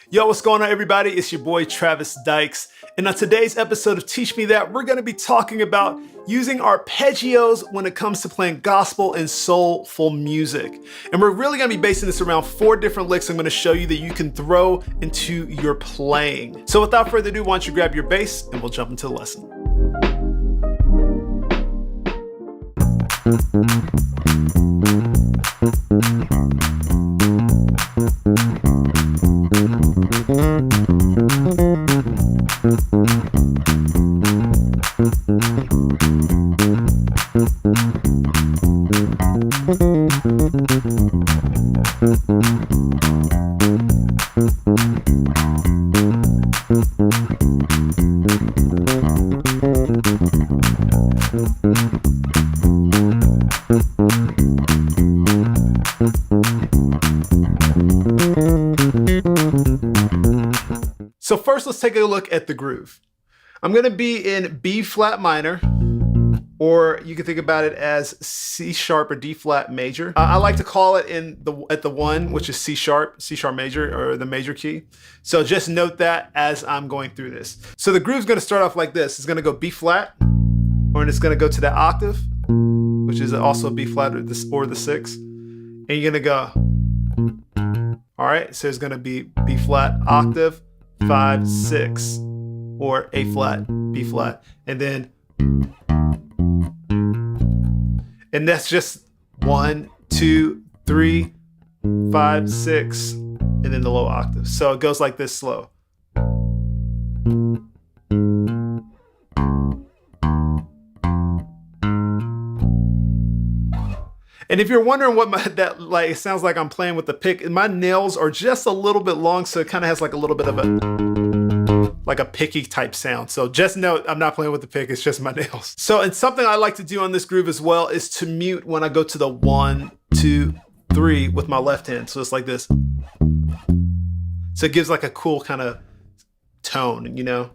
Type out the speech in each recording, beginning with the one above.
Yo, what's going on, everybody? It's your boy Travis Dykes, and on today's episode of Teach Me That, we're going to be talking about using arpeggios when it comes to playing gospel and soulful music. And we're really going to be basing this around 4 different licks I'm going to show you that you can throw into your playing. So without further ado, why don't you grab your bass and we'll jump into the lesson. So first, let's take a look at the groove. I'm going to be in B flat minor, or you can think about it as C sharp or D flat major. I like to call it at the 1, which is C sharp major, or the major key. So just note that as I'm going through this. So the groove's going to start off like this. It's going to go B flat, and it's going to go to that octave, which is also B flat or the 6. And you're going to go, all right, so it's going to be B flat, octave, 5, 6, or A flat, B flat, and that's just 1, 2, 3, 5, 6, and then the low octave. So it goes like this slow. And if you're wondering what it sounds like I'm playing with the pick, my nails are just a little bit long, so it kind of has like a little bit of a picky type sound. So just note, I'm not playing with the pick, it's just my nails. So, and something I like to do on this groove as well is to mute when I go to the 1, 2, 3 with my left hand. So it's like this. So it gives like a cool kind of tone, you know?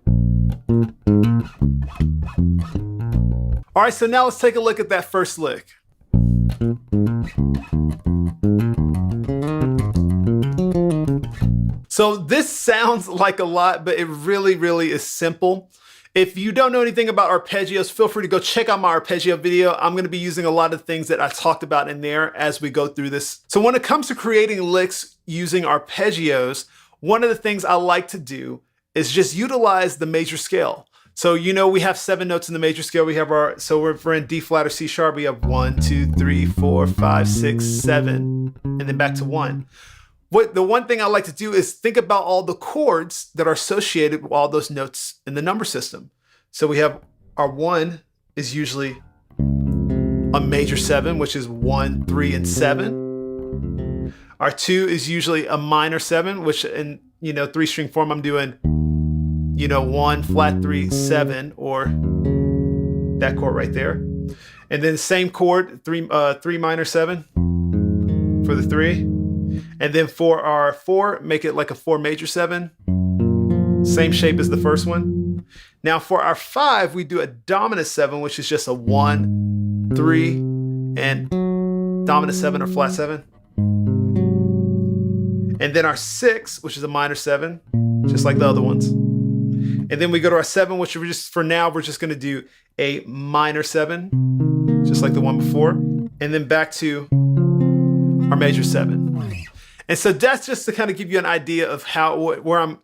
All right, so now let's take a look at that first lick. So this sounds like a lot, but it really, really is simple. If you don't know anything about arpeggios, feel free to go check out my arpeggio video. I'm going to be using a lot of things that I talked about in there as we go through this. So when it comes to creating licks using arpeggios, one of the things I like to do is just utilize the major scale. So, you know, we have 7 notes in the major scale. We have if we're in D flat or C sharp, we have 1, 2, 3, 4, 5, 6, 7, and then back to 1. The one thing I like to do is think about all the chords that are associated with all those notes in the number system. So we have our 1 is usually a major 7, which is 1, 3, and 7. Our 2 is usually a minor 7, which in 3-string form I'm doing 1 flat 3 7, or that chord right there. And then same chord, 3 minor 7 for the 3. And then for our 4, make it like a 4 major 7. Same shape as the first one. Now for our 5, we do a dominant 7, which is just a 1, 3, and dominant 7 or flat 7. And then our 6, which is a minor 7, just like the other ones. And then we go to our 7, which we're just going to do a minor 7, just like the one before. And then back to our major 7. And so that's just to kind of give you an idea of where I'm,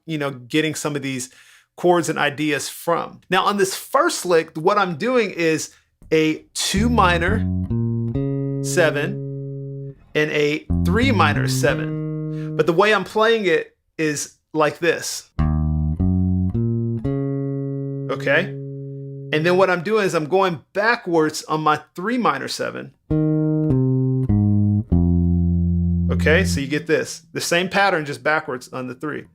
getting some of these chords and ideas from. Now on this first lick, what I'm doing is a 2 minor 7 and a 3 minor 7. But the way I'm playing it is like this. Okay? And then what I'm doing is I'm going backwards on my 3 minor 7. Okay, so you get this. The same pattern, just backwards on the 3.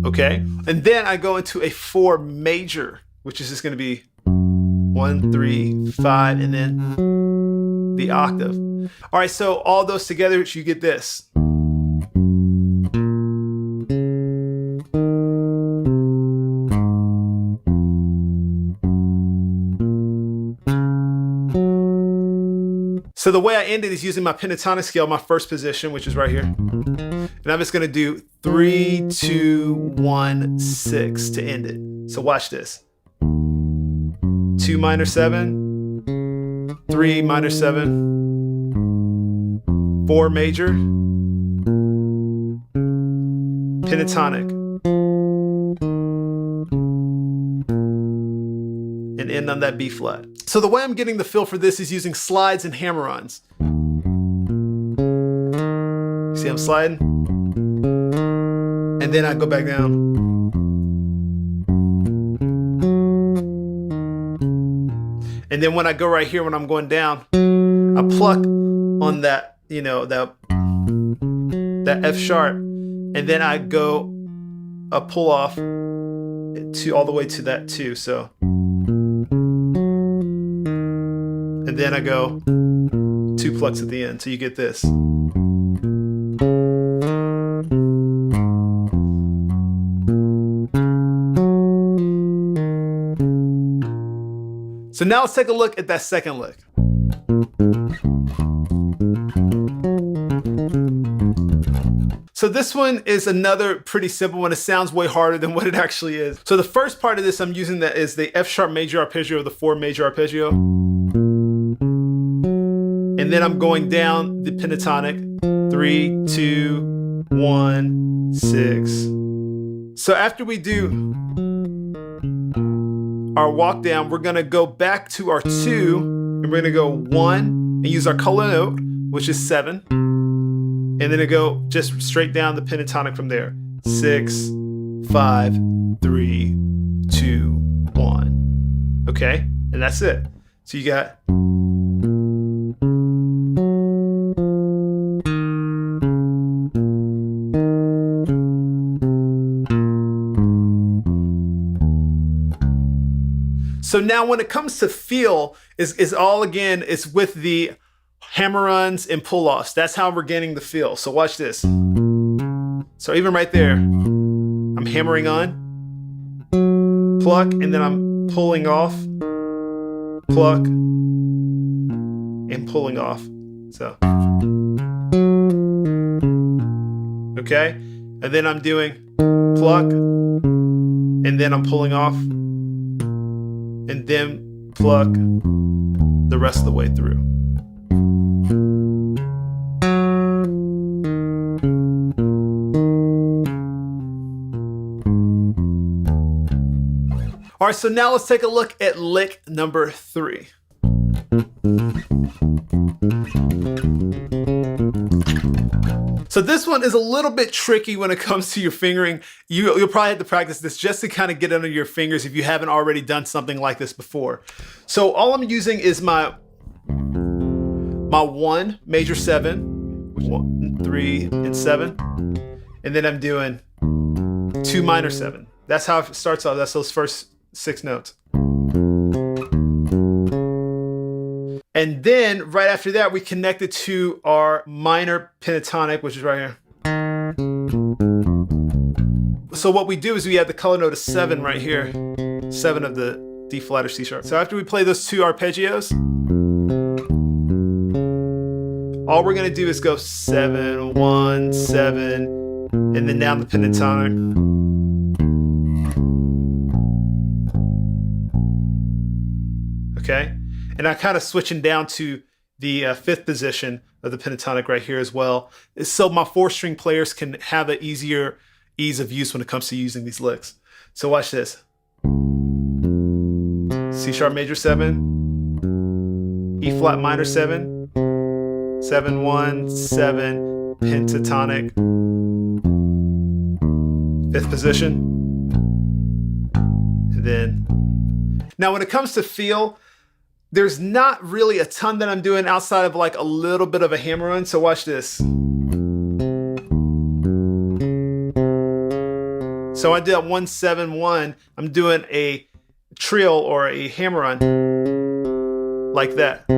Okay, and then I go into a 4 major, which is just going to be 1, 3, 5, and then the octave. All right, so all those together, you get this. So the way I end it is using my pentatonic scale, my first position, which is right here. And I'm just gonna do 3, 2, 1, 6 to end it. So watch this. 2 minor 7, 3 minor 7, 4 major, pentatonic, and end on that B flat. So the way I'm getting the feel for this is using slides and hammer-ons. See, I'm sliding, and then I go back down. And then when I go right here, when I'm going down, I pluck on that, you know, that F sharp, and then I go a pull off to all the way to that 2. So, and then I go 2 plucks at the end, so you get this. So now let's take a look at that second lick. So this one is another pretty simple one. It sounds way harder than what it actually is. So the first part of this I'm using that is the F sharp major arpeggio, the 4 major arpeggio. And then I'm going down the pentatonic, 3, 2, 1, 6. So after we do our walk down, we're gonna go back to our 2, and we're gonna go 1 and use our color note, which is 7, and then it go just straight down the pentatonic from there. 6, 5, 3, 2, 1. Okay, and that's it. So you got. So now when it comes to feel, is all again, it's with the hammer-ons and pull-offs. That's how we're getting the feel. So watch this. So even right there, I'm hammering on, pluck, and then I'm pulling off, pluck, and pulling off. So, okay? And then I'm doing pluck, and then I'm pulling off, and then pluck the rest of the way through. All right, so now let's take a look at lick number 3. So this one is a little bit tricky when it comes to your fingering. You'll probably have to practice this just to kind of get under your fingers if you haven't already done something like this before. So all I'm using is my 1 major 7, 1, 3, and 7, and then I'm doing 2 minor 7. That's how it starts off. That's those first 6 notes. And then right after that, we connect it to our minor pentatonic, which is right here. So what we do is we have the color note of 7 right here, 7 of the D flat or C sharp. So after we play those 2 arpeggios, all we're gonna do is go 7, 1, 7, and then down the pentatonic. Okay? And I'm kind of switching down to the 5th position of the pentatonic right here as well, so my 4-string players can have an ease of use when it comes to using these licks. So watch this. C sharp major 7, E flat minor 7, 7, 1, 7, pentatonic, 5th position, and then. Now when it comes to feel, there's not really a ton that I'm doing outside of like a little bit of a hammer on. So watch this. So I did 1, 7, 1. I'm doing a trill or a hammer on like that.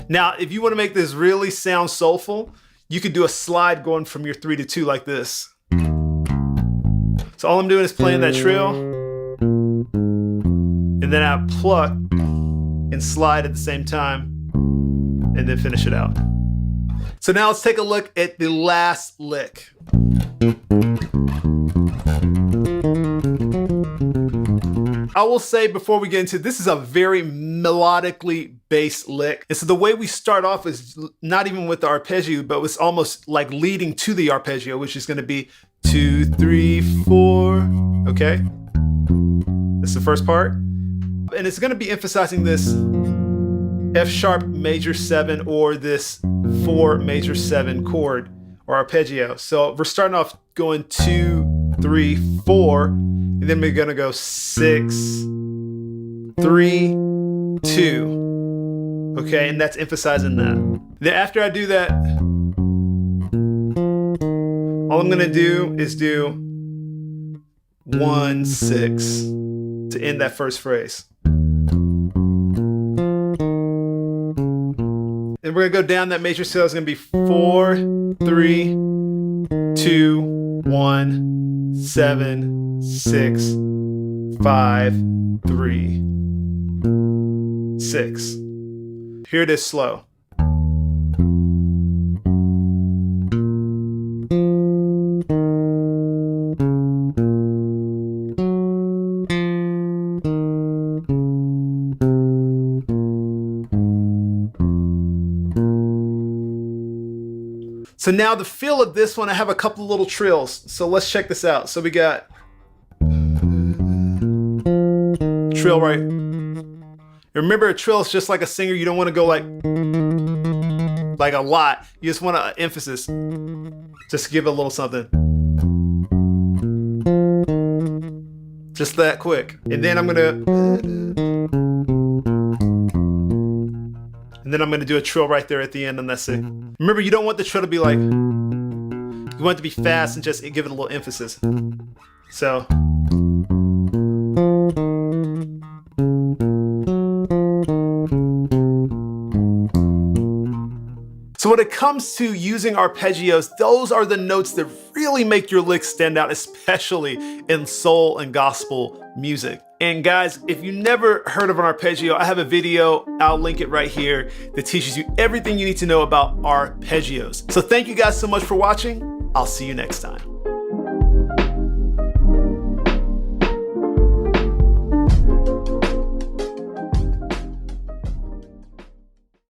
Now, if you want to make this really sound soulful, you could do a slide going from your 3 to 2 like this. So all I'm doing is playing that trill, and then I pluck and slide at the same time, and then finish it out. So now let's take a look at the last lick. I will say before we get into this is a very melodically based lick. And so the way we start off is not even with the arpeggio, but it's almost like leading to the arpeggio, which is going to be 2, 3, 4. Okay? That's the first part. And it's going to be emphasizing this F sharp major 7 or this 4 major 7 chord or arpeggio. So we're starting off going 2, 3, 4, and then we're gonna go 6, 3, 2. Okay, and that's emphasizing that. Then after I do that, all I'm gonna do is do 1, 6 to end that first phrase. And we're gonna go down that major scale. It's gonna be 4, 3, 2, 1, 7, 6, 5, 3, 6. Here it is slow. So now the feel of this one, I have a couple little trills. So let's check this out. So we got trill right. Remember, a trill is just like a singer. You don't want to go like a lot. You just want an emphasis. Just give it a little something. Just that quick. And then I'm gonna do a trill right there at the end, and that's it. Remember, you don't want the trill to be like, you want it to be fast and just give it a little emphasis. So. So when it comes to using arpeggios, those are the notes that really make your licks stand out, especially in soul and gospel music. And guys, if you never heard of an arpeggio, I have a video, I'll link it right here, that teaches you everything you need to know about arpeggios. So thank you guys so much for watching. I'll see you next time.